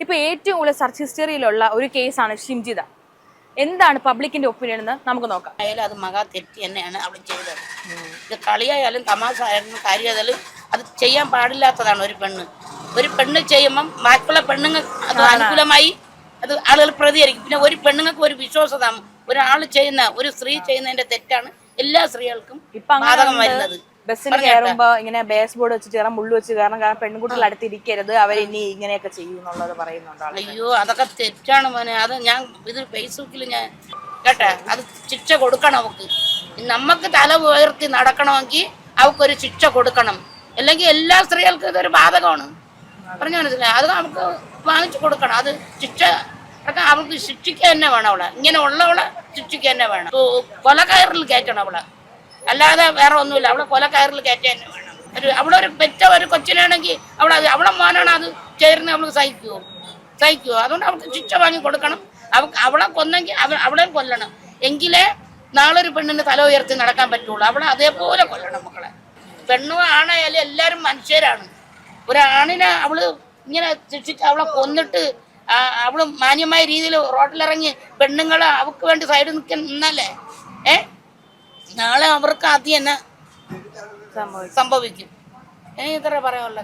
ഇപ്പൊ ഏറ്റവും കൂടുതൽ സെർച്ച് ഹിസ്റ്ററിയിലുള്ള ഒരു കേസാണ് ഷിംജിത. എന്താണ് പബ്ലിക്കിന്റെ ഒപ്പീനിയൻ എന്ന് നമുക്ക് നോക്കാം. ആയാലും അത് മഹാ തെറ്റ് തന്നെയാണ് അവൾ ചെയ്തത്. ഇത് കളിയായാലും തമാശ ആയാലും കാര്യമായാലും അത് ചെയ്യാൻ പാടില്ലാത്തതാണ്. ഒരു പെണ്ണ് ചെയ്യുമ്പം ബാക്കിയുള്ള പെണ്ണുങ്ങൾ അത് അനുകൂലമായി അത് ആളുകൾ പ്രതികരിക്കും. പിന്നെ ഒരു പെണ്ണുങ്ങൾക്ക് ഒരു വിശ്വാസത ഒരാൾ ചെയ്യുന്ന ഒരു സ്ത്രീ ചെയ്യുന്നതിന്റെ തെറ്റാണ് എല്ലാ സ്ത്രീകൾക്കും ബാധകം വരുന്നത്. ബസ്സിൽ കയറുമ്പോ ഇങ്ങനെ ബേസ് ബോർഡ് വെച്ച് കയറാൻ മുള്ളു വെച്ച് കയറണം, കാരണം പെൺകുട്ടികൾ അടുത്തിരിക്കരുത്, അവർ ഇനി ഇങ്ങനെയൊക്കെ ചെയ്യും എന്നുള്ളത് പറയുന്നുണ്ട്. അയ്യോ അതൊക്കെ തെറ്റാണ് മോനെ. അത് ഞാൻ ഇത് ഫേസ്ബുക്കിൽ ഞാൻ കേട്ടെ, അത് ശിക്ഷ കൊടുക്കണം അവക്ക്. നമുക്ക് തല ഉയർത്തി നടക്കണമെങ്കിൽ അവക്കൊരു ശിക്ഷ കൊടുക്കണം. അല്ലെങ്കിൽ എല്ലാ സ്ത്രീകൾക്കും ഇതൊരു ബാധകമാണ്. പറഞ്ഞു മനസ്സിലായി? അത് നമുക്ക് വാങ്ങിച്ചു കൊടുക്കണം. അത് ശിക്ഷ അവൾക്ക് ശിക്ഷിക്കുക തന്നെ വേണം. അവളെ ഇങ്ങനെ ഉള്ളവളെ ശിക്ഷിക്കുക തന്നെ വേണം. കൊലക്കയറിൽ കയറ്റണം അവളെ, അല്ലാതെ വേറെ ഒന്നുമില്ല. അവളെ കൊലക്കയറിൽ കയറ്റുക തന്നെ വേണം. അവളൊരു പെറ്റ ഒരു കൊച്ചിനാണെങ്കിൽ അവളെ മോനാണ് അത് ചേർന്ന് അവൾക്ക് സഹിക്കുമോ? അതുകൊണ്ട് അവൾക്ക് ശിക്ഷ വാങ്ങി കൊടുക്കണം. അവളെ കൊന്നെങ്കിൽ അവളെയും കൊല്ലണം. എങ്കിലേ നാളൊരു പെണ്ണിന് തല ഉയർത്തി നടക്കാൻ പറ്റുള്ളൂ. അവളെ അതേപോലെ കൊല്ലണം മക്കളെ. പെണ്ണും ആണായാലും എല്ലാവരും മനുഷ്യരാണ്. ഒരാണിനെ അവള് ഇങ്ങനെ ശിക്ഷിച്ച് അവളെ കൊന്നിട്ട് അവള് മാന്യമായ രീതിയിൽ റോഡിലിറങ്ങി പെണ്ണുങ്ങളെ അവൾക്ക് വേണ്ടി സൈഡിൽ നിന്നല്ലേ നാളെ അവർക്ക് ആദ്യം തന്നെ സംഭവിക്കും. ഇത്ര പറയാനുള്ള